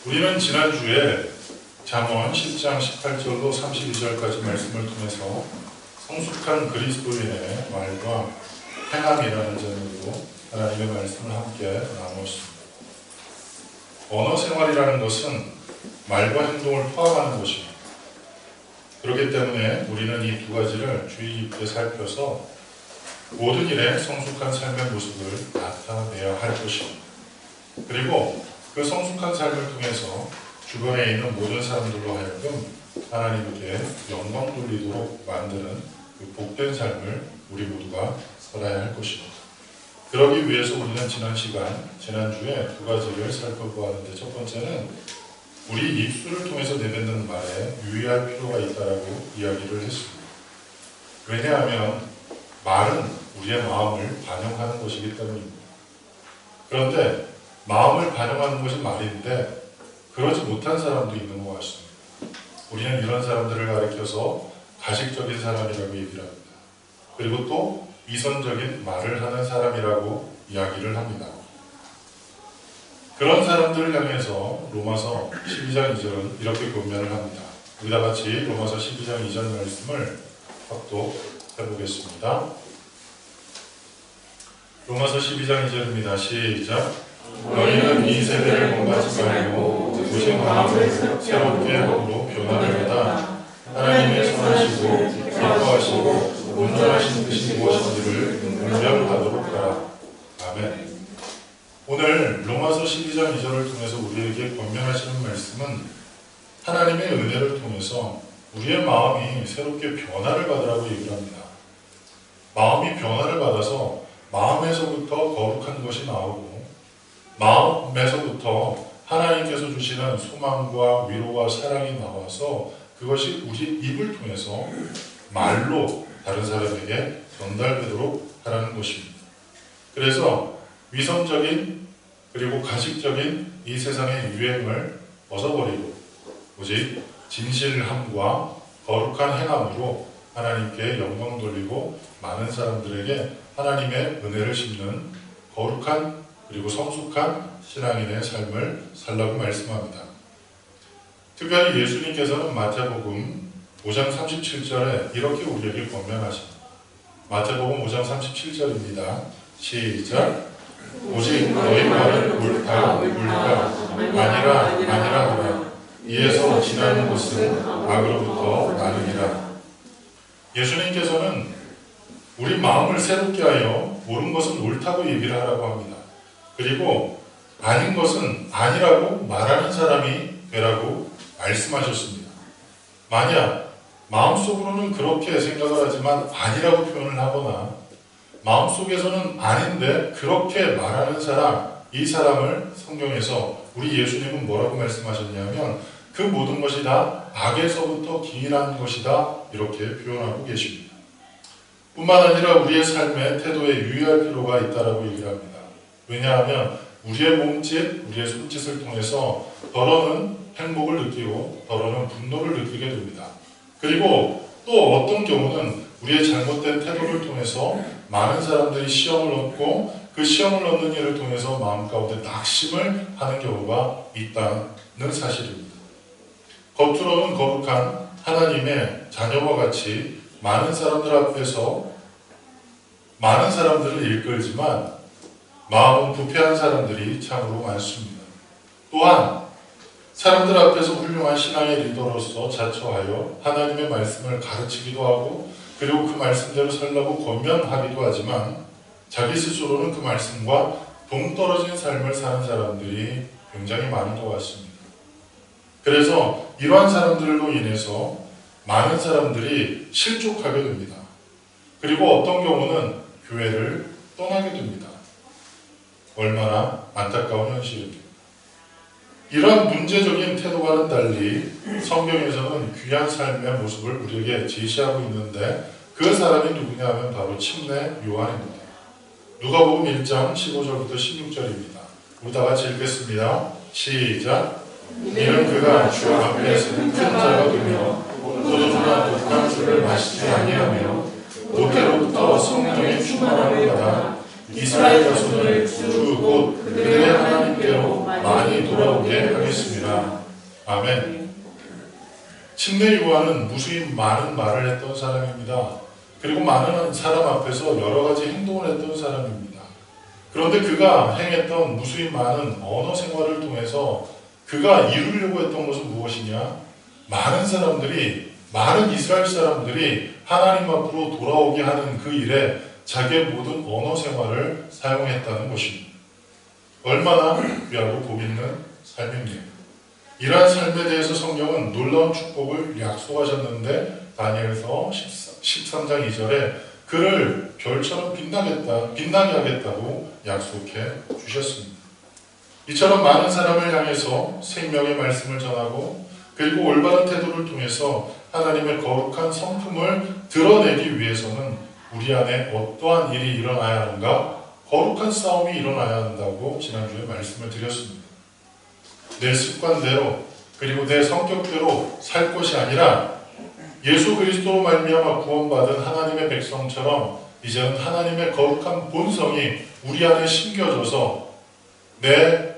우리는 지난주에 잠언 10장 18절로 32절까지 말씀을 통해서 성숙한 그리스도인의 말과 행함이라는 제목으로 하나님의 말씀을 함께 나누었습니다. 언어 생활이라는 것은 말과 행동을 포함하는 것입니다. 그렇기 때문에 우리는 이 두 가지를 주의 깊게 살펴서 모든 일에 성숙한 삶의 모습을 나타내야 할 것입니다. 그리고 그 성숙한 삶을 통해서 주변에 있는 모든 사람들로 하여금 하나님께 영광 돌리도록 만드는 그 복된 삶을 우리 모두가 살아야 할 것입니다. 그러기 위해서 우리는 지난주에 두 가지를 살펴보았는데, 첫 번째는 우리 입술을 통해서 내뱉는 말에 유의할 필요가 있다라고 이야기를 했습니다. 왜냐하면 말은 우리의 마음을 반영하는 것이기 때문입니다. 그런데 마음을 반영하는 것이 말인데 그러지 못한 사람도 있는 것 같습니다. 우리는 이런 사람들을 가리켜서 가식적인 사람이라고 얘기를 합니다. 그리고 또 위선적인 말을 하는 사람이라고 이야기를 합니다. 그런 사람들을 향해서 로마서 12장 2절은 이렇게 권면을 합니다. 우리다 같이 로마서 12장 2절 말씀을 합독해 보겠습니다. 로마서 12장 2절입니다. 시작. 너희는 이 세대를 본받지 말고 오직 마음을 새롭게 함으로 변화를 받아 하나님의 선하시고 기뻐하시고 온전하신 뜻이 무엇인지를 분별하도록 하라. 아멘. 오늘 로마서 12장 2절을 통해서 우리에게 권면하시는 말씀은 하나님의 은혜를 통해서 우리의 마음이 새롭게 변화를 받으라고 얘기를 합니다. 마음이 변화를 받아서 마음에서부터 거룩한 것이 나오고 마음에서부터 하나님께서 주시는 소망과 위로와 사랑이 나와서 그것이 우리 입을 통해서 말로 다른 사람에게 전달되도록 하라는 것입니다. 그래서 위선적인 그리고 가식적인 이 세상의 유행을 벗어버리고 오직 진실함과 거룩한 행함으로 하나님께 영광 돌리고 많은 사람들에게 하나님의 은혜를 심는 거룩한 그리고 성숙한 신앙인의 삶을 살라고 말씀합니다. 특별히 예수님께서는 마태복음 5장 37절에 이렇게 우리에게 권면하십니다. 마태복음 5장 37절입니다. 시작. 오직 너희 말은 옳다 아니라 하라. 이에서 지나는 것은 악으로부터 나느니라. 예수님께서는 우리 마음을 새롭게 하여 옳은 것은 옳다고 얘기를 하라고 합니다. 그리고 아닌 것은 아니라고 말하는 사람이 되라고 말씀하셨습니다. 만약 마음속으로는 그렇게 생각을 하지만 아니라고 표현을 하거나 마음속에서는 아닌데 그렇게 말하는 사람, 이 사람을 성경에서 우리 예수님은 뭐라고 말씀하셨냐면 그 모든 것이 다 악에서부터 기인한 것이다 이렇게 표현하고 계십니다. 뿐만 아니라 우리의 삶의 태도에 유의할 필요가 있다라고 얘기를 합니다. 왜냐하면 우리의 몸짓, 우리의 손짓을 통해서 더러는 행복을 느끼고 더러는 분노를 느끼게 됩니다. 그리고 또 어떤 경우는 우리의 잘못된 태도를 통해서 많은 사람들이 시험을 얻고 그 시험을 얻는 일을 통해서 마음 가운데 낙심을 하는 경우가 있다는 사실입니다. 겉으로는 거룩한 하나님의 자녀와 같이 많은 사람들 앞에서 많은 사람들을 이끌지만 마음은 부패한 사람들이 참으로 많습니다. 또한 사람들 앞에서 훌륭한 신앙의 리더로서 자처하여 하나님의 말씀을 가르치기도 하고 그리고 그 말씀대로 살라고 권면하기도 하지만 자기 스스로는 그 말씀과 동떨어진 삶을 사는 사람들이 굉장히 많은 것 같습니다. 그래서 이러한 사람들로 인해서 많은 사람들이 실족하게 됩니다. 그리고 어떤 경우는 교회를 떠나게 됩니다. 얼마나 안타까운 현실입니다. 이러한 문제적인 태도와는 달리 성경에서는 귀한 삶의 모습을 우리에게 제시하고 있는데 그 사람이 누구냐 하면 바로 침례 요한입니다. 누가복음 1장 15절부터 16절입니다. 우리 다 같이 읽겠습니다. 시작. 이는 그가 주 앞에서 큰 자가 되며 포도주나 독한 술을 마시지 아니하며 모태로부터 성령의 충만함을 받아 이스라엘 자손을 주 곧 그들의 하나님께로 많이 돌아오게 하겠습니다. 아멘. 침례 요한은 무수히 많은 말을 했던 사람입니다. 그리고 많은 사람 앞에서 여러 가지 행동을 했던 사람입니다. 그런데 그가 행했던 무수히 많은 언어 생활을 통해서 그가 이루려고 했던 것은 무엇이냐? 많은 이스라엘 사람들이 하나님 앞으로 돌아오게 하는 그 일에 자기의 모든 언어 생활을 사용했다는 것입니다. 얼마나 귀하고 복 있는 삶입니까? 이러한 삶에 대해서 성경은 놀라운 축복을 약속하셨는데 다니엘서 13장 2절에 그를 별처럼 빛나게 하겠다고 약속해 주셨습니다. 이처럼 많은 사람을 향해서 생명의 말씀을 전하고 그리고 올바른 태도를 통해서 하나님의 거룩한 성품을 드러내기 위해서는 우리 안에 어떠한 일이 일어나야 하는가? 거룩한 싸움이 일어나야 한다고 지난주에 말씀을 드렸습니다. 내 습관대로 그리고 내 성격대로 살 것이 아니라 예수 그리스도로 말미암아 구원받은 하나님의 백성처럼 이제는 하나님의 거룩한 본성이 우리 안에 심겨져서 내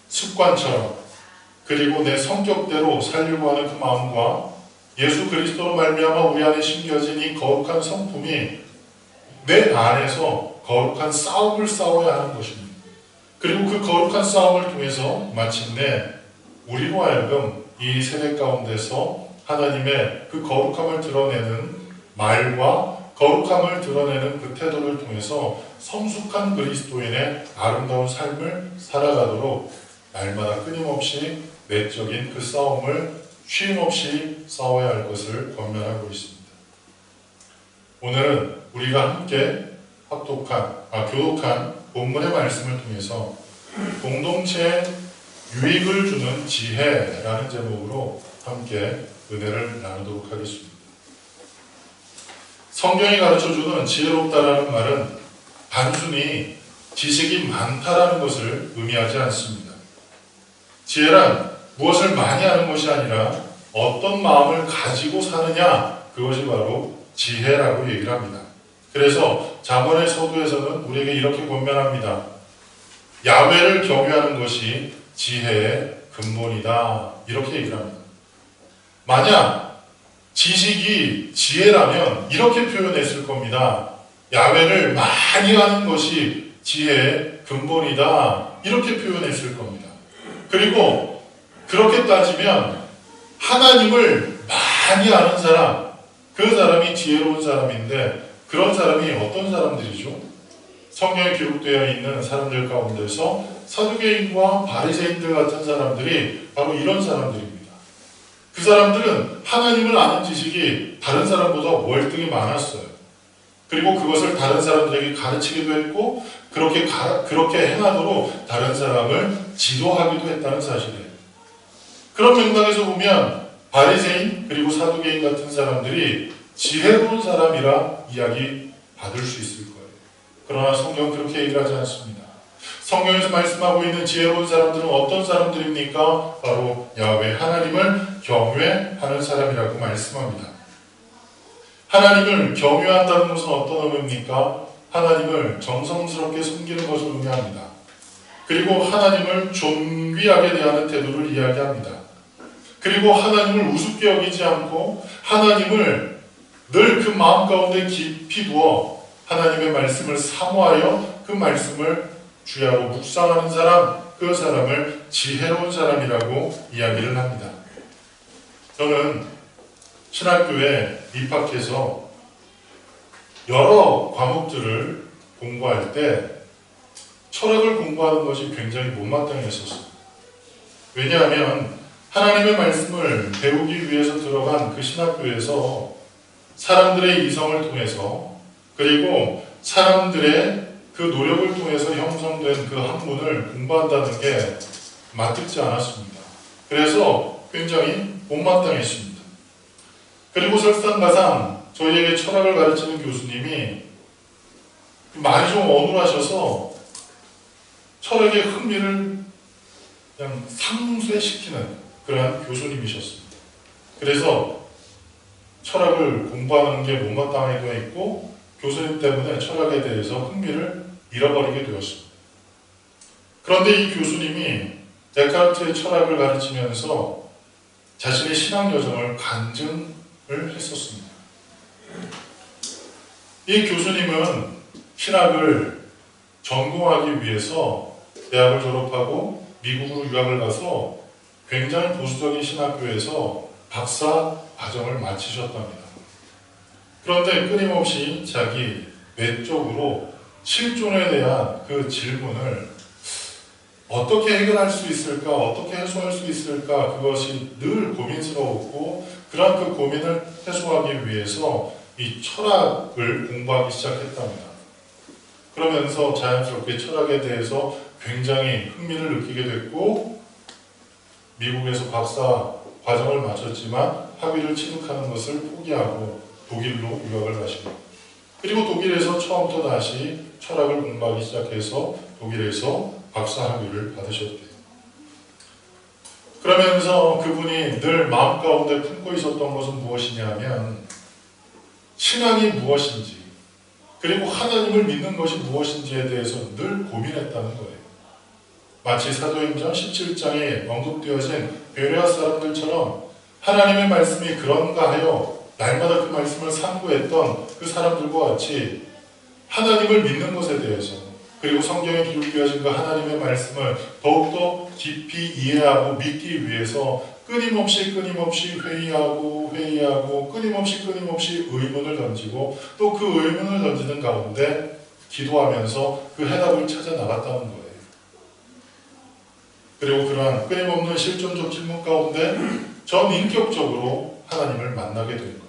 습관처럼 그리고 내 성격대로 살려고 하는 그 마음과 예수 그리스도로 말미암아 우리 안에 심겨진 이 거룩한 성품이 내 안에서 거룩한 싸움을 싸워야 하는 것입니다. 그리고 그 거룩한 싸움을 통해서 마침내 우리로 하여금 이 세대 가운데서 하나님의 그 거룩함을 드러내는 말과 거룩함을 드러내는 그 태도를 통해서 성숙한 그리스도인의 아름다운 삶을 살아가도록 날마다 끊임없이 내적인 그 싸움을 쉼없이 싸워야 할 것을 권면하고 있습니다. 오늘은 우리가 함께 교독한 본문의 말씀을 통해서 공동체에 유익을 주는 지혜라는 제목으로 함께 은혜를 나누도록 하겠습니다. 성경이 가르쳐주는 지혜롭다라는 말은 단순히 지식이 많다라는 것을 의미하지 않습니다. 지혜란 무엇을 많이 하는 것이 아니라 어떤 마음을 가지고 사느냐, 그것이 바로 지혜라고 얘기를 합니다. 그래서 잠언의 서두에서는 우리에게 이렇게 권면합니다. 야훼를 경외하는 것이 지혜의 근본이다. 이렇게 얘기를 합니다. 만약 지식이 지혜라면 이렇게 표현했을 겁니다. 야훼를 많이 하는 것이 지혜의 근본이다. 이렇게 표현했을 겁니다. 그리고 그렇게 따지면 하나님을 많이 아는 사람, 그 사람이 지혜로운 사람인데 그런 사람이 어떤 사람들이죠? 성경에 기록되어 있는 사람들 가운데서 사두개인과 바리새인들 같은 사람들이 바로 이런 사람들입니다. 그 사람들은 하나님을 아는 지식이 다른 사람보다 월등히 많았어요. 그리고 그것을 다른 사람들에게 가르치기도 했고 그렇게 행하도록 다른 사람을 지도하기도 했다는 사실이에요. 그런 맥락에서 보면 바리새인 그리고 사두개인 같은 사람들이 지혜로운 사람이라 이야기 받을 수 있을 거예요. 그러나 성경은 그렇게 얘기를 하지 않습니다. 성경에서 말씀하고 있는 지혜로운 사람들은 어떤 사람들입니까? 바로 야훼 하나님을 경외하는 사람이라고 말씀합니다. 하나님을 경외한다는 것은 어떤 의미입니까? 하나님을 정성스럽게 섬기는 것을 의미합니다. 그리고 하나님을 존귀하게 대하는 태도를 이야기합니다. 그리고 하나님을 우습게 여기지 않고 하나님을 늘 그 마음 가운데 깊이 두어 하나님의 말씀을 사모하여 그 말씀을 주야로 묵상하는 사람, 그 사람을 지혜로운 사람이라고 이야기를 합니다. 저는 신학교에 입학해서 여러 과목들을 공부할 때 철학을 공부하는 것이 굉장히 못마땅했었어요. 왜냐하면 하나님의 말씀을 배우기 위해서 들어간 그 신학교에서 사람들의 이성을 통해서 그리고 사람들의 그 노력을 통해서 형성된 그 학문을 공부한다는 게 맞듣지 않았습니다. 그래서 굉장히 못마땅했습니다. 그리고 설상가상 저희에게 철학을 가르치는 교수님이 말이 좀 어눌하셔서 철학의 흥미를 그냥 상쇄시키는 그러한 교수님이셨습니다. 그래서 철학을 공부하는 게 못마땅하기도 했고 교수님 때문에 철학에 대해서 흥미를 잃어버리게 되었습니다. 그런데 이 교수님이 데카르트의 철학을 가르치면서 자신의 신앙 여정을 간증을 했었습니다. 이 교수님은 신학을 전공하기 위해서 대학을 졸업하고 미국으로 유학을 가서 굉장히 보수적인 신학교에서 박사 과정을 마치셨답니다. 그런데 끊임없이 자기 외적으로 실존에 대한 그 질문을 어떻게 해결할 수 있을까, 어떻게 해소할 수 있을까, 그것이 늘 고민스러웠고, 그런 그 고민을 해소하기 위해서 이 철학을 공부하기 시작했답니다. 그러면서 자연스럽게 철학에 대해서 굉장히 흥미를 느끼게 됐고, 미국에서 박사 과정을 마쳤지만 학위를 취득하는 것을 포기하고 독일로 유학을 가시고, 그리고 독일에서 처음부터 다시 철학을 공부하기 시작해서 독일에서 박사 학위를 받으셨대요. 그러면서 그분이 늘 마음 가운데 품고 있었던 것은 무엇이냐면 신앙이 무엇인지, 그리고 하나님을 믿는 것이 무엇인지에 대해서 늘 고민했다는 거예요. 마치 사도행전 17장에 언급되어진 베레아 사람들처럼 하나님의 말씀이 그런가 하여 날마다 그 말씀을 상고했던 그 사람들과 같이 하나님을 믿는 것에 대해서, 그리고 성경에 기록되어진 그 하나님의 말씀을 더욱더 깊이 이해하고 믿기 위해서 끊임없이 회의하고 끊임없이 의문을 던지고 또 그 의문을 던지는 가운데 기도하면서 그 해답을 찾아 나갔다는 거예요. 그리고 그러한 끊임없는 실존적 질문 가운데 전 인격적으로 하나님을 만나게 된 거예요.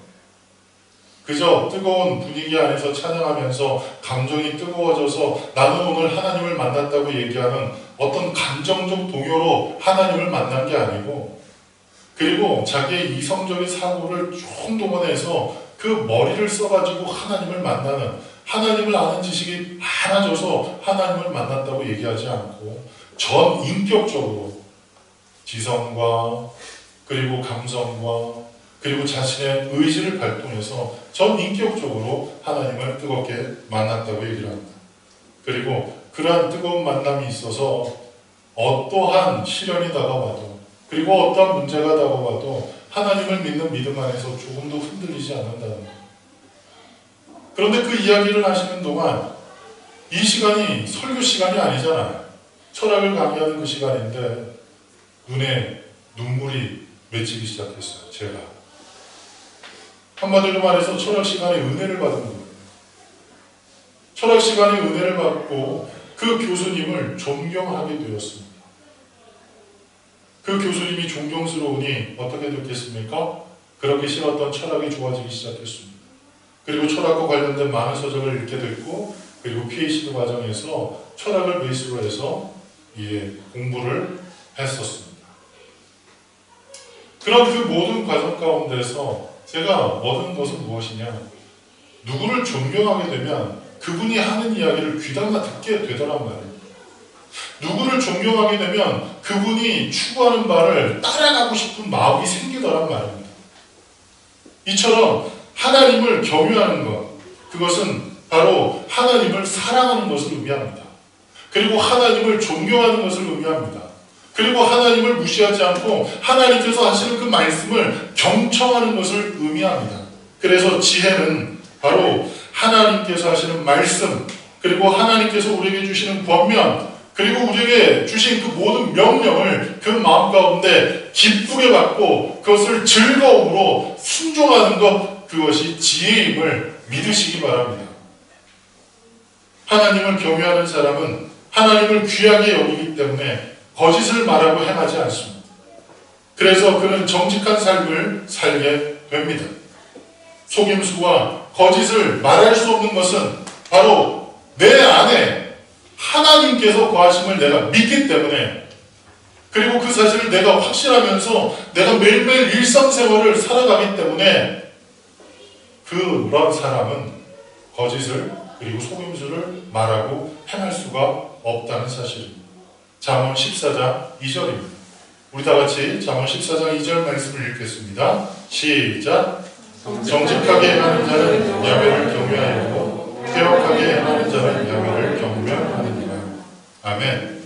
그저 뜨거운 분위기 안에서 찬양하면서 감정이 뜨거워져서 나는 오늘 하나님을 만났다고 얘기하는 어떤 감정적 동요로 하나님을 만난 게 아니고, 그리고 자기의 이성적인 사고를 좀 동원해서 그 머리를 써가지고 하나님을 만나는, 하나님을 아는 지식이 많아져서 하나님을 만났다고 얘기하지 않고 전 인격적으로 지성과 그리고 감성과 그리고 자신의 의지를 발동해서 전 인격적으로 하나님을 뜨겁게 만났다고 얘기를 합니다. 그리고 그러한 뜨거운 만남이 있어서 어떠한 시련이 다가와도, 그리고 어떠한 문제가 다가와도 하나님을 믿는 믿음 안에서 조금도 흔들리지 않는다는 거예요. 그런데 그 이야기를 하시는 동안 이 시간이 설교 시간이 아니잖아요. 철학을 강의하는 그 시간인데 눈에 눈물이 맺히기 시작했어요. 제가 한마디로 말해서 철학 시간에 은혜를 받은 거예요. 철학 시간에 은혜를 받고 그 교수님을 존경하게 되었습니다. 그 교수님이 존경스러우니 어떻게 됐겠습니까? 그렇게 싫었던 철학이 좋아지기 시작했습니다. 그리고 철학과 관련된 많은 서적을 읽게 됐고, 그리고 PhD 과정에서 철학을 베이스로 해서 공부를 했었습니다. 그런 그 모든 과정 가운데서 제가 얻은 것은 무엇이냐? 누구를 존경하게 되면 그분이 하는 이야기를 귀담아 듣게 되더란 말이에요. 누구를 존경하게 되면 그분이 추구하는 바를 따라가고 싶은 마음이 생기더란 말입니다. 이처럼 하나님을 경외하는 것, 그것은 바로 하나님을 사랑하는 것을 의미합니다. 그리고 하나님을 존경하는 것을 의미합니다. 그리고 하나님을 무시하지 않고 하나님께서 하시는 그 말씀을 경청하는 것을 의미합니다. 그래서 지혜는 바로 하나님께서 하시는 말씀, 그리고 하나님께서 우리에게 주시는 권면, 그리고 우리에게 주신 그 모든 명령을 그 마음 가운데 기쁘게 받고 그것을 즐거움으로 순종하는 것, 그것이 지혜임을 믿으시기 바랍니다. 하나님을 경외하는 사람은 하나님을 귀하게 여기기 때문에 거짓을 말하고 행하지 않습니다. 그래서 그는 정직한 삶을 살게 됩니다. 속임수와 거짓을 말할 수 없는 것은 바로 내 안에 하나님께서 거하심을 내가 믿기 때문에, 그리고 그 사실을 내가 확신하면서 내가 매일매일 일상생활을 살아가기 때문에 그런 사람은 거짓을 그리고 속임수를 말하고 행할 수가 없다는 사실입니다. 잠언 14장 2절입니다. 우리 다 같이 잠언 14장 2절 말씀을 읽겠습니다. 시작. 정직하게 행하는 자는 야훼를 경외하였고 아멘.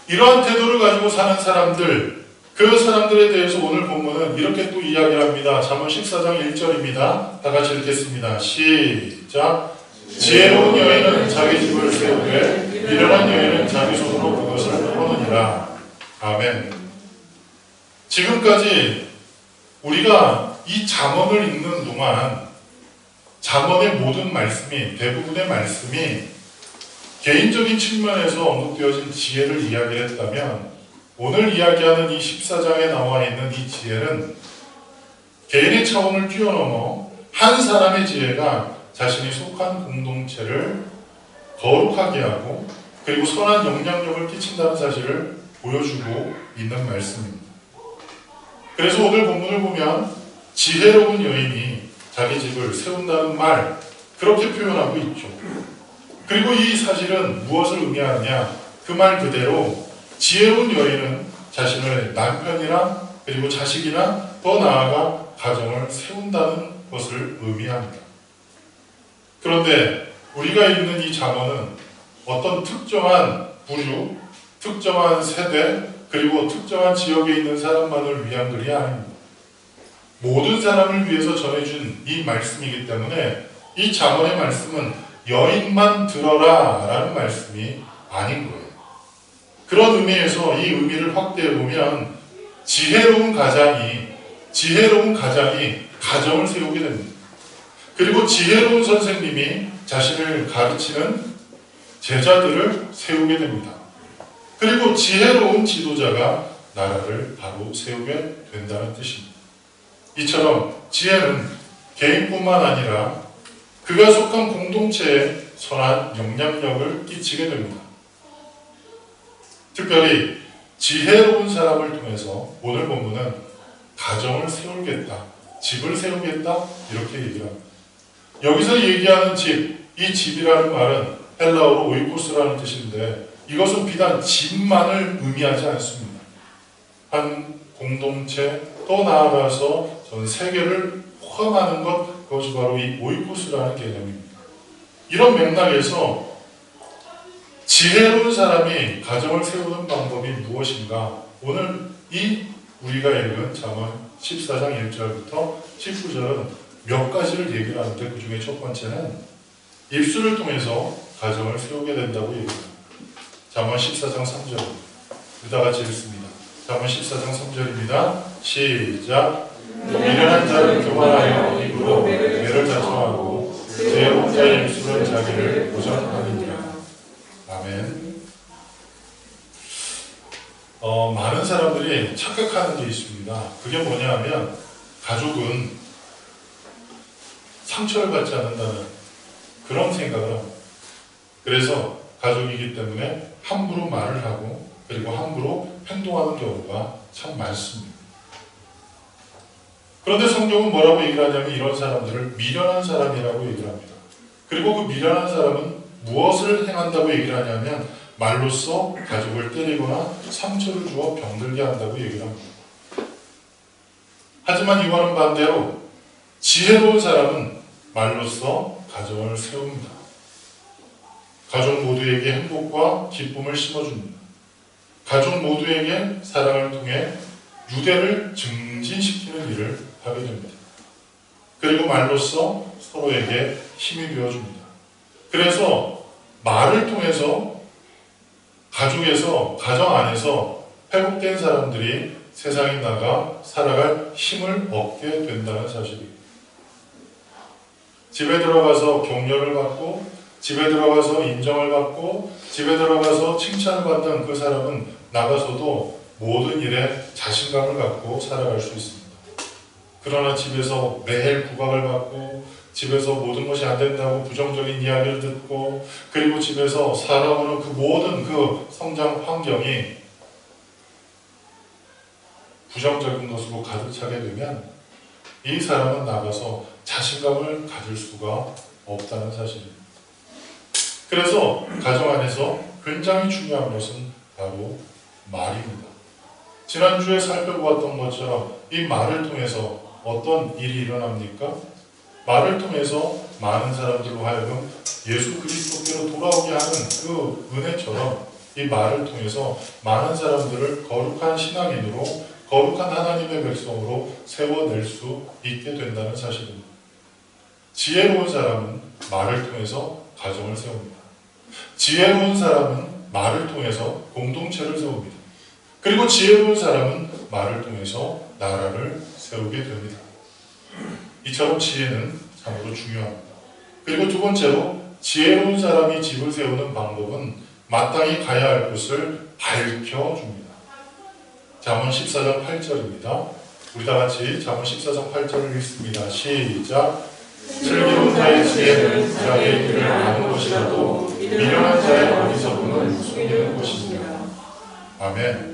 이러한 태도를 가지고 사는 사람들, 그 사람들에 대해서 오늘 본문은 이렇게 또 이야기를 합니다. 잠언 14장 1절입니다. 다 같이 읽겠습니다. 시작. 지혜로운 여인은 자기 집을 세우되 미련한 여인은 자기 손으로 그것을 허느니라. 아멘. 지금까지 우리가 이 잠언을 읽는 동안 잠언의 모든 말씀이, 대부분의 말씀이 개인적인 측면에서 언급되어진 지혜를 이야기했다면, 오늘 이야기하는 이 14장에 나와 있는 이 지혜는 개인의 차원을 뛰어넘어 한 사람의 지혜가 자신이 속한 공동체를 거룩하게 하고 그리고 선한 영향력을 끼친다는 사실을 보여주고 있는 말씀입니다. 그래서 오늘 본문을 보면 지혜로운 여인이 자기 집을 세운다는 말, 그렇게 표현하고 있죠. 그리고 이 사실은 무엇을 의미하느냐? 그 말 그대로 지혜로운 여인은 자신의 남편이나 그리고 자식이나 더 나아가 가정을 세운다는 것을 의미합니다. 그런데 우리가 읽는 이 잠언은 어떤 특정한 부류, 특정한 세대, 그리고 특정한 지역에 있는 사람만을 위한 글이 아닙니다. 모든 사람을 위해서 전해준 이 말씀이기 때문에 이 잠언의 말씀은 여인만 들어라 라는 말씀이 아닌 거예요. 그런 의미에서 이 의미를 확대해 보면 지혜로운 가장이 가정을 세우게 됩니다. 그리고 지혜로운 선생님이 자신을 가르치는 제자들을 세우게 됩니다. 그리고 지혜로운 지도자가 나라를 바로 세우게 된다는 뜻입니다. 이처럼 지혜는 개인뿐만 아니라 그가 속한 공동체에 선한 영향력을 끼치게 됩니다. 특별히 지혜로운 사람을 통해서 오늘 본문은 가정을 세우겠다, 집을 세우겠다 이렇게 얘기를 합니다. 여기서 얘기하는 집, 이 집이라는 말은 헬라어로 오이코스라는 뜻인데 이것은 비단 집만을 의미하지 않습니다. 한 공동체, 또 나아가서 전 세계를 포함하는 것, 그것이 바로 이 오이코스라는 개념입니다. 이런 맥락에서 지혜로운 사람이 가정을 세우는 방법이 무엇인가? 오늘 이 우리가 읽은 잠언 14장 1절부터 19절은 몇 가지를 얘기를 하는데 그 중에 첫 번째는 입술을 통해서 가정을 세우게 된다고 얘기합니다. 잠언 14장 3절 다 같이 읽습니다. 잠언 14장 3절입니다. 시작. 미련한 자를 교만하여 입으로 매를 자청하고 지혜로운 자의 입술은 자기를 보전하느니라. 아멘. 많은 사람들이 착각하는 게 있습니다. 그게 뭐냐 하면 가족은 상처를 받지 않는다는 그런 생각을 합니다. 그래서 가족이기 때문에 함부로 말을 하고 그리고 함부로 행동하는 경우가 참 많습니다. 그런데 성경은 뭐라고 얘기를 하냐면 이런 사람들을 미련한 사람이라고 얘기를 합니다. 그리고 그 미련한 사람은 무엇을 행한다고 얘기를 하냐면 말로써 가족을 때리거나 상처를 주어 병들게 한다고 얘기를 합니다. 하지만 이와는 반대로 지혜로운 사람은 말로써 가정을 세웁니다. 가족 모두에게 행복과 기쁨을 심어줍니다. 가족 모두에게 사랑을 통해 유대를 증진시키는 일을 하게 됩니다. 그리고 말로써 서로에게 힘이 되어줍니다. 그래서 말을 통해서 가족에서, 가정 안에서 회복된 사람들이 세상에 나가 살아갈 힘을 얻게 된다는 사실입니다. 집에 들어가서 격려를 받고, 집에 들어가서 인정을 받고, 집에 들어가서 칭찬을 받는 그 사람은 나가서도 모든 일에 자신감을 갖고 살아갈 수 있습니다. 그러나 집에서 매일 구박을 받고, 집에서 모든 것이 안 된다고 부정적인 이야기를 듣고, 그리고 집에서 살아오는 그 모든 그 성장 환경이 부정적인 것으로 가득 차게 되면 이 사람은 나가서 자신감을 가질 수가 없다는 사실입니다. 그래서 가정 안에서 굉장히 중요한 것은 바로 말입니다. 지난주에 살펴보았던 것처럼 이 말을 통해서 어떤 일이 일어납니까? 말을 통해서 많은 사람들로 하여금 예수 그리스도께로 돌아오게 하는 그 은혜처럼 이 말을 통해서 많은 사람들을 거룩한 신앙인으로, 거룩한 하나님의 백성으로 세워낼 수 있게 된다는 사실입니다. 지혜로운 사람은 말을 통해서 가정을 세웁니다. 지혜로운 사람은 말을 통해서 공동체를 세웁니다. 그리고 지혜로운 사람은 말을 통해서 나라를 세우게 됩니다. 이처럼 지혜는 참으로 중요합니다. 그리고 두 번째로 지혜로운 사람이 집을 세우는 방법은 마땅히 가야 할 곳을 밝혀줍니다. 잠언 14장 8절입니다. 우리 다 같이 잠언 14장 8절을 읽습니다. 시작. 슬기로운 자의 지혜는 자기의 길을 아는 것이라도 미련한 자의 어리석음은 숨기는 것입니다. 아멘.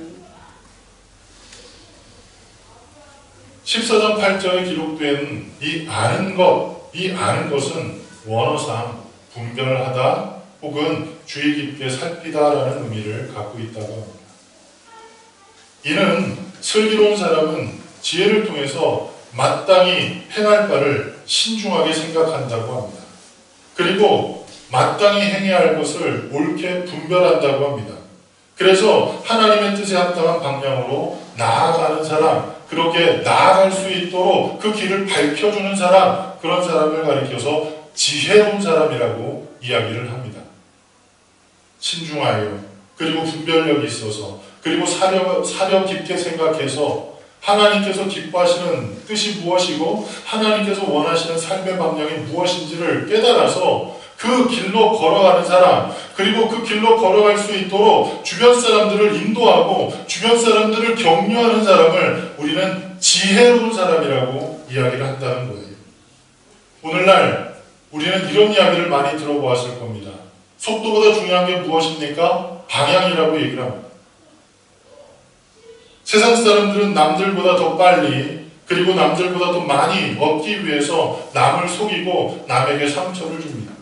14장 8절에 기록된 이 아는 것은 원어상 분별하다 혹은 주의 깊게 살피다라는 의미를 갖고 있다고 합니다. 이는 슬기로운 사람은 지혜를 통해서 마땅히 행할 바를 신중하게 생각한다고 합니다. 그리고 마땅히 행해야 할 것을 옳게 분별한다고 합니다. 그래서 하나님의 뜻에 합당한 방향으로 나아가는 사람, 그렇게 나아갈 수 있도록 그 길을 밝혀주는 사람, 그런 사람을 가리켜서 지혜로운 사람이라고 이야기를 합니다. 신중하여, 그리고 분별력이 있어서, 그리고 사려 깊게 생각해서 하나님께서 기뻐하시는 뜻이 무엇이고 하나님께서 원하시는 삶의 방향이 무엇인지를 깨달아서 그 길로 걸어가는 사람, 그리고 그 길로 걸어갈 수 있도록 주변 사람들을 인도하고 주변 사람들을 격려하는 사람을 우리는 지혜로운 사람이라고 이야기를 한다는 거예요. 오늘날 우리는 이런 이야기를 많이 들어보았을 겁니다. 속도보다 중요한 게 무엇입니까? 방향이라고 얘기를 합니다. 세상 사람들은 남들보다 더 빨리, 그리고 남들보다 더 많이 얻기 위해서 남을 속이고 남에게 상처를 줍니다.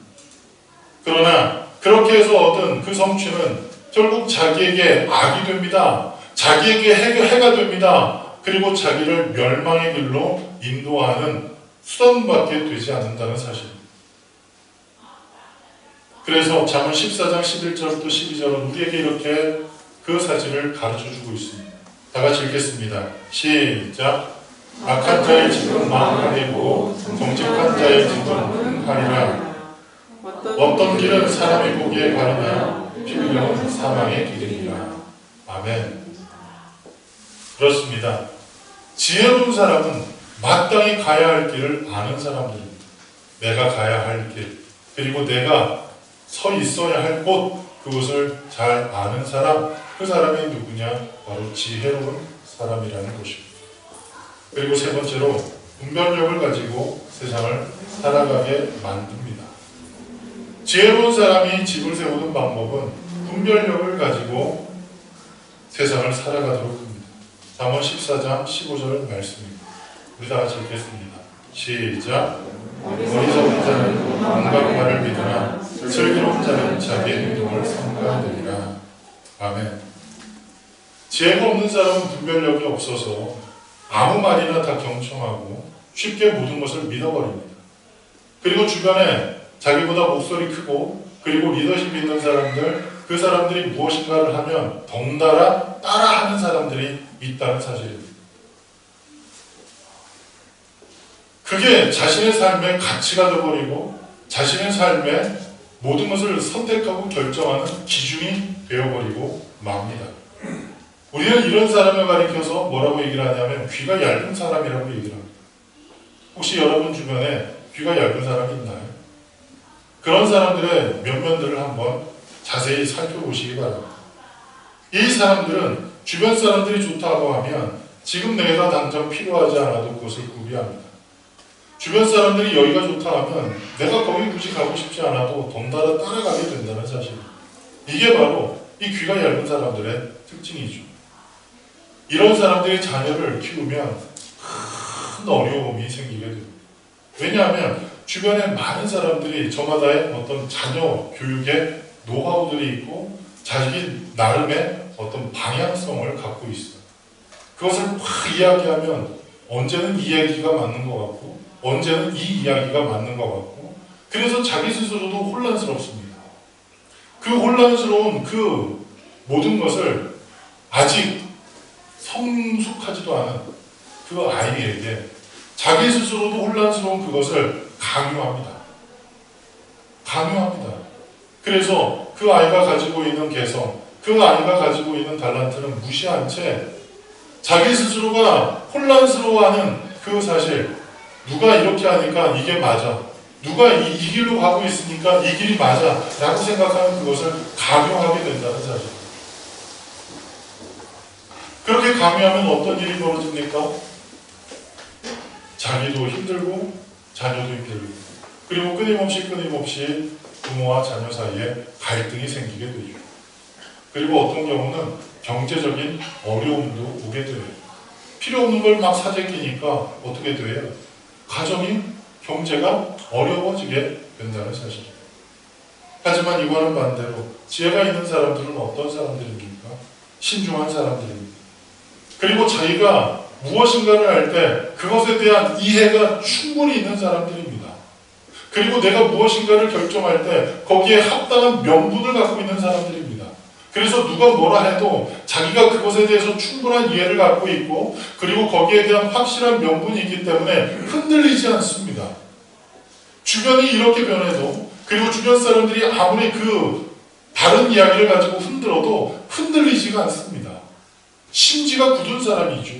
그러나 그렇게 해서 얻은 그 성취는 결국 자기에게 악이 됩니다. 자기에게 해가 됩니다. 그리고 자기를 멸망의 길로 인도하는 수단밖에 되지 않는다는 사실입니다. 그래서 잠언 14장 11절부터 12절은 우리에게 이렇게 그 사실을 가르쳐주고 있습니다. 다 같이 읽겠습니다. 시작. 악한 자의 집은 망하리고 정직한 자의 집은 흥하리라. 어떤 길은 사람이 보기에 바르나 필경은 사망의 길이니라. 아멘. 그렇습니다. 지혜로운 사람은 마땅히 가야 할 길을 아는 사람들입니다. 내가 가야 할 길, 그리고 내가 서 있어야 할 곳, 그것을 잘 아는 사람, 그 사람이 누구냐? 바로 지혜로운 사람이라는 것입니다. 그리고 세 번째로 분별력을 가지고 세상을 살아가게 만듭니다. 지혜로운 사람이 집을 세우는 방법은 분별력을 가지고 세상을 살아가도록 합니다. 잠언 14장 15절 말씀입니다. 우리 다 같이 읽겠습니다. 시작. 어리석은 자는 온갖 말을 믿으나 슬기로운 자는 자기의 행동을 삼가하느니라. 아멘. 지혜가 없는 사람은 분별력이 없어서 아무 말이나 다 경청하고 쉽게 모든 것을 믿어버립니다. 그리고 주변에 자기보다 목소리 크고 그리고 리더십 있는 사람들, 그 사람들이 무엇인가를 하면 덩달아 따라하는 사람들이 있다는 사실입니다. 그게 자신의 삶의 가치가 되어버리고 자신의 삶의 모든 것을 선택하고 결정하는 기준이 되어버리고 맙니다. 우리는 이런 사람을 가리켜서 뭐라고 얘기를 하냐면 귀가 얇은 사람이라고 얘기를 합니다. 혹시 여러분 주변에 귀가 얇은 사람이 있나요? 그런 사람들의 면면들을 한번 자세히 살펴보시기 바랍니다. 이 사람들은 주변 사람들이 좋다고 하면 지금 내가 당장 필요하지 않아도 그것을 구비합니다. 주변 사람들이 여기가 좋다 하면 내가 거기 굳이 가고 싶지 않아도 덩달아 따라가게 된다는 사실입니다. 이게 바로 이 귀가 얇은 사람들의 특징이죠. 이런 사람들이 자녀를 키우면 큰 어려움이 생기게 됩니다. 왜냐하면 주변에 많은 사람들이 저마다의 어떤 자녀 교육의 노하우들이 있고 자기 나름의 어떤 방향성을 갖고 있어요. 그것을 막 이야기하면 언제는 이 얘기가 맞는 것 같고 언제는 이 이야기가 맞는 것 같고 그래서 자기 스스로도 혼란스럽습니다. 그 혼란스러운 그 모든 것을 아직 성숙하지도 않은 그 아이에게 자기 스스로도 혼란스러운 그것을 강요합니다. 그래서 그 아이가 가지고 있는 개성, 그 아이가 가지고 있는 달란트는 무시한 채 자기 스스로가 혼란스러워하는 그 사실, 누가 이렇게 하니까 이게 맞아, 누가 이 길로 가고 있으니까 이 길이 맞아 라고 생각하는 그것을 강요하게 된다는 사실. 그렇게 강요하면 어떤 일이 벌어집니까? 자기도 힘들고 자녀도 힘들고, 그리고 끊임없이 부모와 자녀 사이에 갈등이 생기게 되죠. 그리고 어떤 경우는 경제적인 어려움도 오게 돼요. 필요 없는 걸 막 사재 끼니까 어떻게 돼요? 가정이, 경제가 어려워지게 된다는 사실. 하지만 이와는 반대로 지혜가 있는 사람들은 어떤 사람들입니까? 신중한 사람들입니다. 그리고 자기가 무엇인가를 할 때 그것에 대한 이해가 충분히 있는 사람들입니다. 그리고 내가 무엇인가를 결정할 때 거기에 합당한 명분을 갖고 있는 사람들입니다. 그래서 누가 뭐라 해도 자기가 그것에 대해서 충분한 이해를 갖고 있고, 그리고 거기에 대한 확실한 명분이 있기 때문에 흔들리지 않습니다. 주변이 이렇게 변해도, 그리고 주변 사람들이 아무리 그 다른 이야기를 가지고 흔들어도 흔들리지가 않습니다. 심지가 굳은 사람이죠.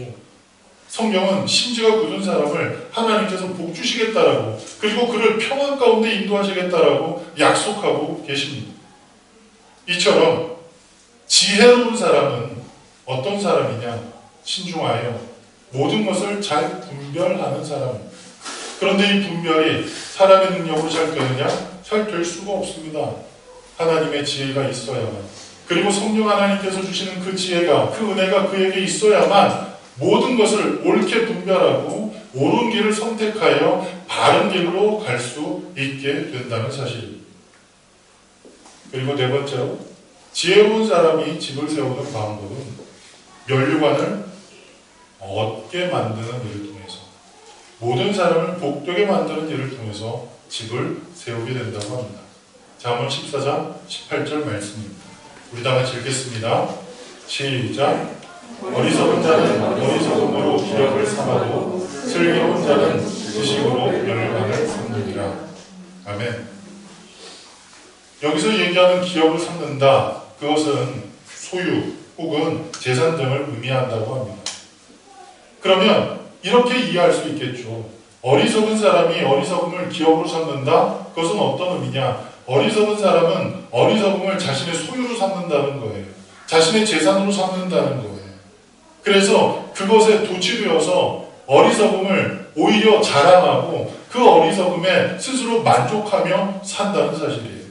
성경은 심지가 굳은 사람을 하나님께서 복 주시겠다라고, 그리고 그를 평안 가운데 인도하시겠다라고 약속하고 계십니다. 이처럼 지혜로운 사람은 어떤 사람이냐? 신중하여 모든 것을 잘 분별하는 사람입니다. 그런데 이 분별이 사람의 능력으로 잘 되느냐? 잘 될 수가 없습니다. 하나님의 지혜가 있어야만, 그리고 성령 하나님께서 주시는 그 지혜가, 그 은혜가 그에게 있어야만 모든 것을 옳게 분별하고 옳은 길을 선택하여 바른 길로 갈 수 있게 된다는 사실입니다. 그리고 네 번째로, 지혜로운 사람이 집을 세우는 방법은 면류관을 얻게 만드는 일을 통해서, 모든 사람을 복되게 만드는 일을 통해서 집을 세우게 된다고 합니다. 잠언 14장 18절 말씀입니다. 우리 다 같이 읽겠습니다. 시작. 어리석은 자는 어리석음으로 기력을 삼아도 슬기로운 자는 지식으로 면류관을 삼느니라. 아멘. 여기서 얘기하는 기업을 삼는다, 그것은 소유 혹은 재산 등을 의미한다고 합니다. 그러면 이렇게 이해할 수 있겠죠. 어리석은 사람이 어리석음을 기업으로 삼는다? 그것은 어떤 의미냐? 어리석은 사람은 어리석음을 자신의 소유로 삼는다는 거예요. 자신의 재산으로 삼는다는 거예요. 그래서 그것에 도취되어서 어리석음을 오히려 자랑하고 그 어리석음에 스스로 만족하며 산다는 사실이에요.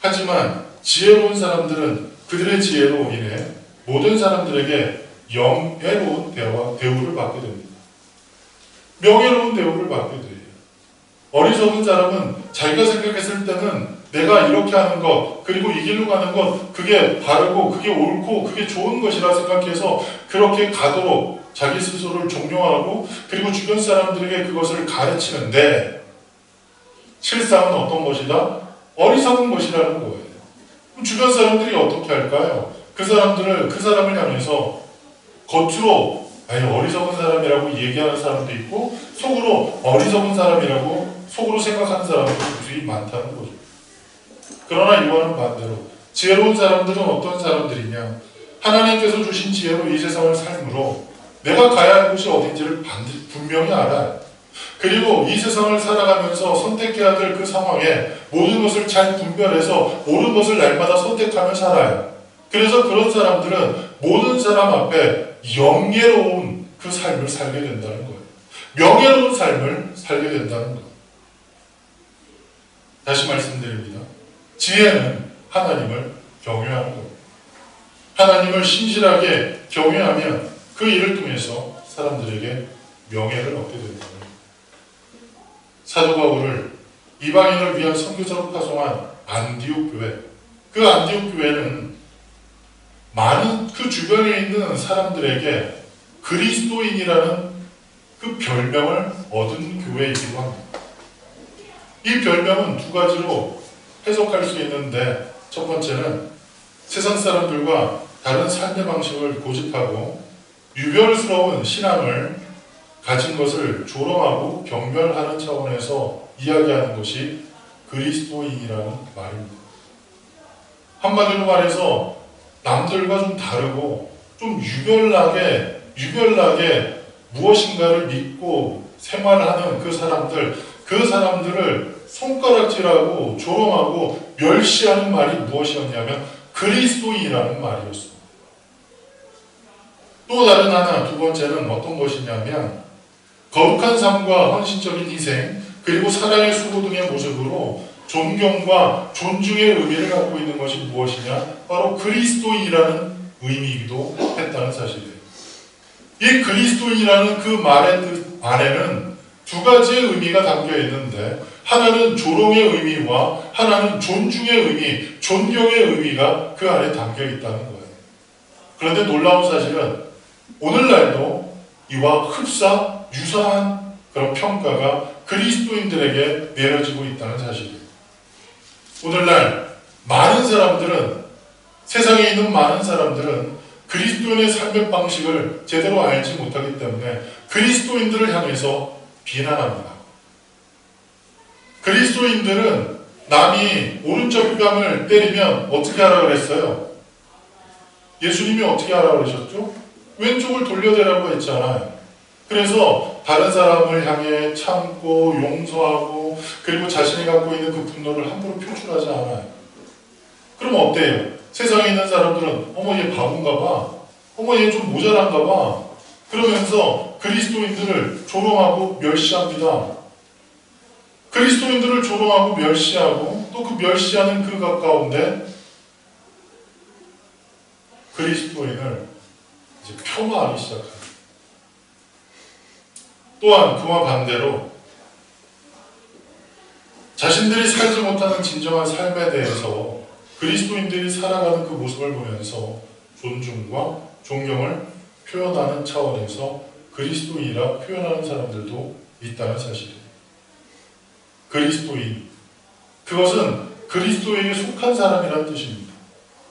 하지만 지혜로운 사람들은 그들의 지혜로 인해 모든 사람들에게 명예로운 대우를 받게 됩니다. 명예로운 대우를 받게 돼요. 어리석은 사람은 자기가 생각했을 때는 내가 이렇게 하는 것, 그리고 이 길로 가는 것, 그게 바르고 그게 옳고 그게 좋은 것이라 생각해서 그렇게 가도록 자기 스스로를 종용하고, 그리고 주변 사람들에게 그것을 가르치는데 실상은 어떤 것이다? 어리석은 것이라는 거예요. 그럼 주변 사람들이 어떻게 할까요? 그 사람을 향해서 겉으로 어리석은 사람이라고 얘기하는 사람도 있고, 속으로 어리석은 사람이라고 속으로 생각하는 사람도 굉장히 많다는 거죠. 그러나 이와는 반대로 지혜로운 사람들은 어떤 사람들이냐? 하나님께서 주신 지혜로 이 세상을 삶으로 내가 가야 할 곳이 어딘지를 분명히 알아요. 그리고 이 세상을 살아가면서 선택해야 될 그 상황에 모든 것을 잘 분별해서 옳은 것을 날마다 선택하며 살아요. 그래서 그런 사람들은 모든 사람 앞에 영예로운 그 삶을 살게 된다는 거예요. 명예로운 삶을 살게 된다는 거예요. 다시 말씀드립니다. 지혜는 하나님을 경외하는 겁니다. 하나님을 신실하게 경외하면 그 일을 통해서 사람들에게 명예를 얻게 된다. 사도 바울을 이방인을 위한 선교사로 파송한 안디옥 교회, 그 안디옥 교회는 많은 그 주변에 있는 사람들에게 그리스도인이라는 그 별명을 얻은 교회이기도 합니다. 이 별명은 두 가지로 해석할 수 있는데, 첫 번째는 세상 사람들과 다른 삶의 방식을 고집하고 유별스러운 신앙을 가진 것을 조롱하고 경멸하는 차원에서 이야기하는 것이 그리스도인이라는 말입니다. 한마디로 말해서 남들과 좀 다르고 좀 유별나게 무엇인가를 믿고 생활하는 그 사람들을 손가락질하고 조롱하고 멸시하는 말이 무엇이었냐면 그리스도인이라는 말이었습니다. 또 다른 하나, 두 번째는 어떤 것이냐면 거룩한 삶과 헌신적인 희생, 그리고 사랑의 수고 등의 모습으로 존경과 존중의 의미를 갖고 있는 것이 무엇이냐? 바로 그리스도인이라는 의미이기도 했다는 사실이에요. 이 그리스도인이라는 그 말의 뜻 안에는 두 가지의 의미가 담겨 있는데, 하나는 조롱의 의미와 하나는 존중의 의미, 존경의 의미가 그 안에 담겨 있다는 거예요. 그런데 놀라운 사실은 오늘날도 이와 흡사 유사한 그런 평가가 그리스도인들에게 내려지고 있다는 사실이에요. 오늘날 많은 사람들은, 세상에 있는 많은 사람들은 그리스도인의 삶의 방식을 제대로 알지 못하기 때문에 그리스도인들을 향해서 비난합니다. 그리스도인들은 남이 오른쪽 뺨을 때리면 어떻게 하라 그랬어요? 예수님이 어떻게 하라 그러셨죠? 왼쪽을 돌려대라고 했잖아요. 그래서 다른 사람을 향해 참고 용서하고 그리고 자신이 갖고 있는 그 분노를 함부로 표출하지 않아요. 그럼 어때요? 세상에 있는 사람들은 어머 얘 바본가 봐, 어머 얘 좀 모자란가 봐, 그러면서 그리스도인들을 조롱하고 멸시합니다. 그리스도인들을 조롱하고 멸시하고 또 그 멸시하는 그 가운데 그리스도인을 이제 폄하하기 시작합니다. 또한 그와 반대로 자신들이 살지 못하는 진정한 삶에 대해서 그리스도인들이 살아가는 그 모습을 보면서 존중과 존경을 표현하는 차원에서 그리스도인이라 표현하는 사람들도 있다는 사실이에요. 그리스도인, 그것은 그리스도에게 속한 사람이라는 뜻입니다.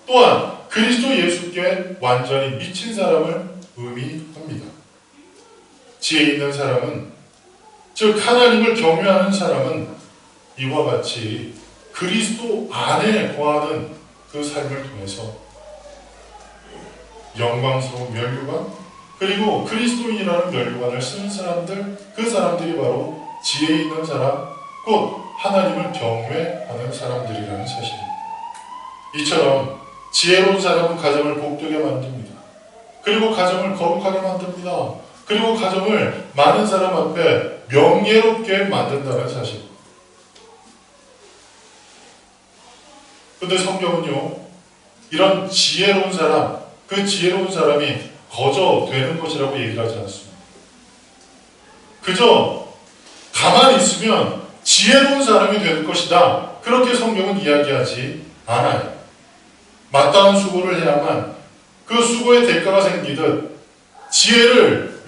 또한 그리스도 예수께 완전히 미친 사람을 의미합니다. 지혜 있는 사람은, 즉 하나님을 경외하는 사람은 이와 같이 그리스도 안에 거하는 그 삶을 통해서 영광스러운 면류관, 그리고 그리스도인이라는 면류관을 쓰는 사람들, 그 사람들이 바로 지혜 있는 사람, 곧 하나님을 경외하는 사람들이라는 사실입니다. 이처럼 지혜로운 사람은 가정을 복되게 만듭니다. 그리고 가정을 거룩하게 만듭니다. 그리고 가정을 많은 사람 앞에 명예롭게 만든다는 사실. 그런데 성경은요, 이런 지혜로운 사람, 그 지혜로운 사람이 거저 되는 것이라고 얘기를 하지 않습니다. 그저 가만히 있으면 지혜로운 사람이 되는 것이다, 그렇게 성경은 이야기하지 않아요. 마땅한 수고를 해야만 그 수고의 대가가 생기듯 지혜를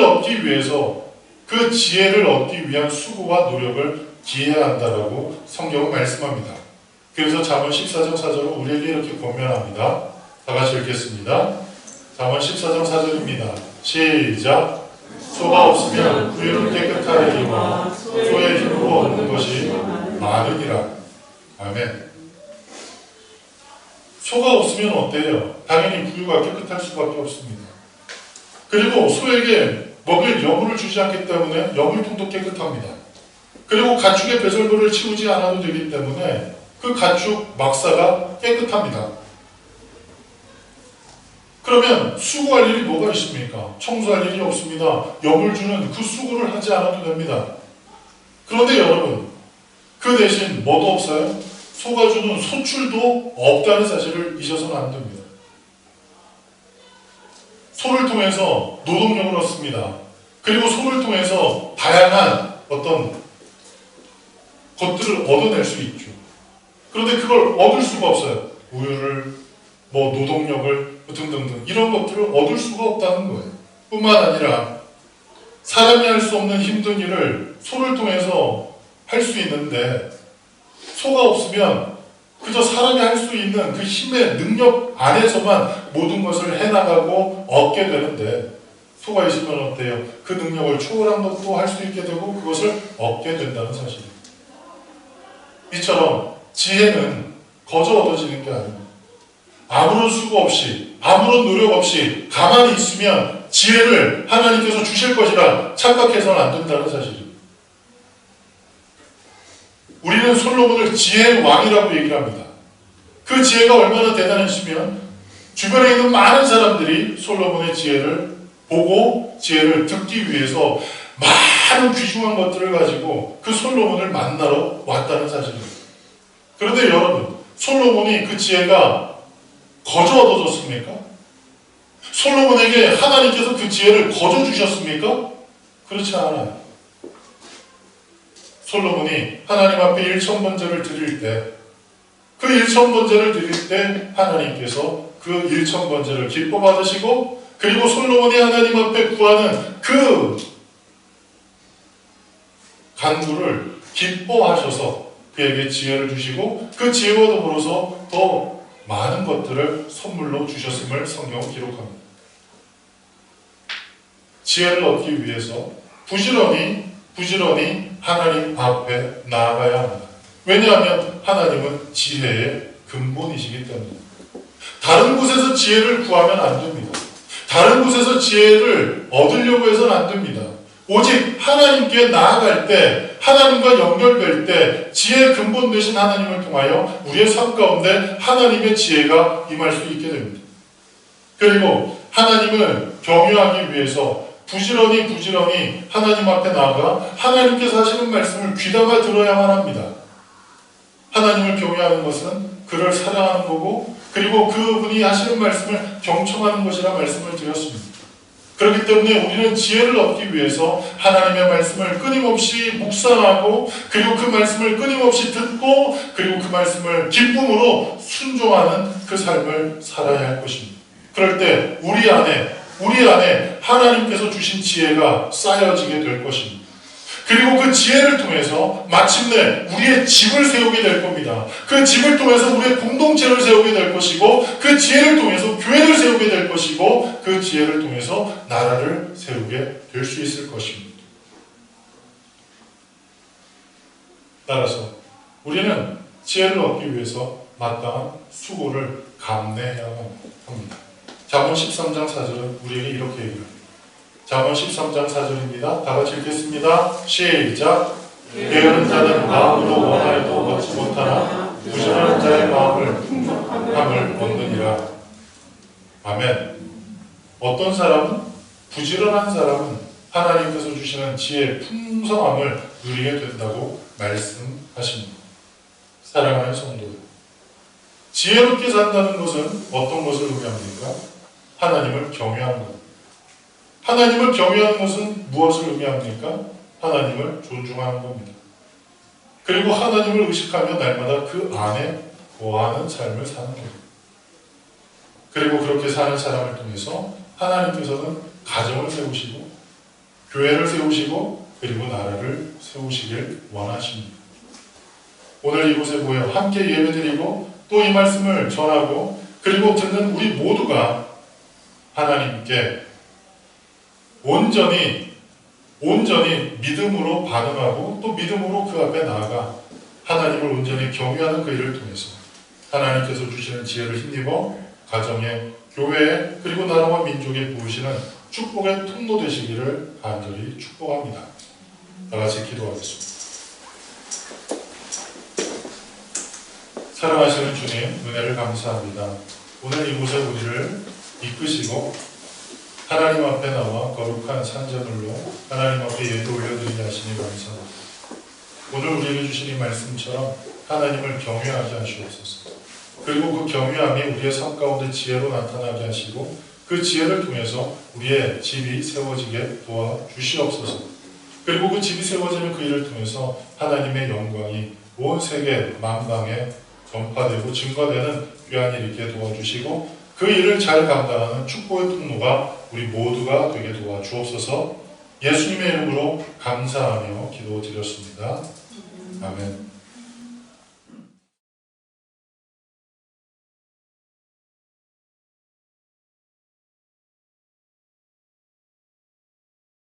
얻기 위해서 그 지혜를 얻기 위한 수고와 노력을 기해야 한다라고 성경은 말씀합니다. 그래서 잠언 14장 4절은 우리에게 이렇게 권면합니다. 다 같이 읽겠습니다. 잠언 14장 4절입니다. 시작. 소가 없으면 부유는 깨끗하리니와 소의 힘으로 얻는 것이 많으니라. 아멘. 소가 없으면 어때요? 당연히 부유가 깨끗할 수밖에 없습니다. 그리고 소에게 먹을 여물을 주지 않기 때문에 여물통도 깨끗합니다. 그리고 가축의 배설물을 치우지 않아도 되기 때문에 그 가축 막사가 깨끗합니다. 그러면 수고할 일이 뭐가 있습니까? 청소할 일이 없습니다. 여물 주는 그 수고를 하지 않아도 됩니다. 그런데 여러분, 그 대신 뭐도 없어요? 소가 주는 소출도 없다는 사실을 잊어서는 안 됩니다. 소를 통해서 노동력을 얻습니다. 그리고 소를 통해서 다양한 어떤 것들을 얻어낼 수 있죠. 그런데 그걸 얻을 수가 없어요. 우유를, 노동력을 등등등 이런 것들을 얻을 수가 없다는 거예요. 뿐만 아니라 사람이 할 수 없는 힘든 일을 소를 통해서 할 수 있는데 소가 없으면 그저 사람이 할 수 있는 그 힘의 능력 안에서만 모든 것을 해나가고 얻게 되는데 소가 있으면 어때요? 그 능력을 초월한 것도 할 수 있게 되고 그것을 얻게 된다는 사실입니다. 이처럼 지혜는 거저 얻어지는 게 아닙니다. 아무런 수고 없이 아무런 노력 없이 가만히 있으면 지혜를 하나님께서 주실 것이라 착각해서는 안 된다는 사실입니다. 우리는 솔로몬을 지혜의 왕이라고 얘기를 합니다. 그 지혜가 얼마나 대단했으면 주변에 있는 많은 사람들이 솔로몬의 지혜를 보고 지혜를 듣기 위해서 많은 귀중한 것들을 가지고 그 솔로몬을 만나러 왔다는 사실입니다. 그런데 여러분, 솔로몬이 그 지혜가 거저 얻어졌습니까? 솔로몬에게 하나님께서 그 지혜를 거저 주셨습니까? 그렇지 않아요. 솔로몬이 하나님 앞에 1,000번제를 드릴 때, 그 1,000번제를 드릴 때 하나님께서 그 1,000번제를 기뻐 받으시고, 그리고 솔로몬이 하나님 앞에 구하는 그 간구를 기뻐하셔서 그에게 지혜를 주시고 그 지혜와 더불어서 더 많은 것들을 선물로 주셨음을 성경은 기록합니다. 지혜를 얻기 위해서 부지런히 하나님 앞에 나아가야 합니다. 왜냐하면 하나님은 지혜의 근본이시기 때문입니다. 다른 곳에서 지혜를 구하면 안 됩니다. 다른 곳에서 지혜를 얻으려고 해서는 안 됩니다. 오직 하나님께 나아갈 때, 하나님과 연결될 때 지혜의 근본 되신 하나님을 통하여 우리의 삶 가운데 하나님의 지혜가 임할 수 있게 됩니다. 그리고 하나님을 경외하기 위해서 부지런히 하나님 앞에 나아가 하나님께서 하시는 말씀을 귀담아 들어야만 합니다. 하나님을 경외하는 것은 그를 사랑하는 거고, 그리고 그분이 하시는 말씀을 경청하는 것이라 말씀을 드렸습니다. 그렇기 때문에 우리는 지혜를 얻기 위해서 하나님의 말씀을 끊임없이 묵상하고, 그리고 그 말씀을 끊임없이 듣고, 그리고 그 말씀을 기쁨으로 순종하는 그 삶을 살아야 할 것입니다. 그럴 때 우리 안에 하나님께서 주신 지혜가 쌓여지게 될 것입니다. 그리고 그 지혜를 통해서 마침내 우리의 집을 세우게 될 겁니다. 그 집을 통해서 우리의 공동체를 세우게 될 것이고, 그 지혜를 통해서 교회를 세우게 될 것이고, 그 지혜를 통해서 나라를 세우게 될 수 있을 것입니다. 따라서 우리는 지혜를 얻기 위해서 마땅한 수고를 감내해야 합니다. 잠언 13장 4절은 우리에게 이렇게 얘기합니다. 잠언 13장 4절입니다. 다 같이 읽겠습니다. 시작. 게으른 자는 마음으로 원하여도 얻지 못하나 부지런한 자의 마음을 얻느니라. 아멘. 어떤 사람은, 부지런한 사람은 하나님께서 주시는 지혜의 풍성함을 누리게 된다고 말씀하십니다. 사랑하는 성도들, 지혜롭게 산다는 것은 어떤 것을 의미합니까? 하나님을 경외하는 것. 하나님을 경외하는 것은 무엇을 의미합니까? 하나님을 존중하는 겁니다. 그리고 하나님을 의식하며 날마다 그 안에 거하는 삶을 사는 겁니다. 그리고 그렇게 사는 사람을 통해서 하나님께서는 가정을 세우시고, 교회를 세우시고, 그리고 나라를 세우시길 원하십니다. 오늘 이곳에 모여 함께 예배드리고 또 이 말씀을 전하고, 그리고 듣는 우리 모두가 하나님께 온전히 믿음으로 반응하고 또 믿음으로 그 앞에 나아가 하나님을 온전히 경외하는 그 일을 통해서 하나님께서 주시는 지혜를 힘입어 가정에, 교회에, 그리고 나라와 민족에 부으시는 축복의 통로 되시기를 간절히 축복합니다. 다 같이 기도하겠습니다. 사랑하시는 주님, 은혜를 감사합니다. 오늘 이곳에 우리를 이끄시고 하나님 앞에 나와 거룩한 산자물로 하나님 앞에 예배 올려드리게 하시니 감사합니다. 오늘 우리에게 주신 이 말씀처럼 하나님을 경외하게 하시옵소서. 그리고 그 경외함이 우리의 삶 가운데 지혜로 나타나게 하시고, 그 지혜를 통해서 우리의 집이 세워지게 도와주시옵소서. 그리고 그 집이 세워지는 그 일을 통해서 하나님의 영광이 온 세계 만방에 전파되고 증거되는 귀한 일 있게 도와주시고, 그 일을 잘 감당하는 축복의 통로가 우리 모두가 되게 도와주옵소서. 예수님의 이름으로 감사하며 기도드렸습니다. 아멘.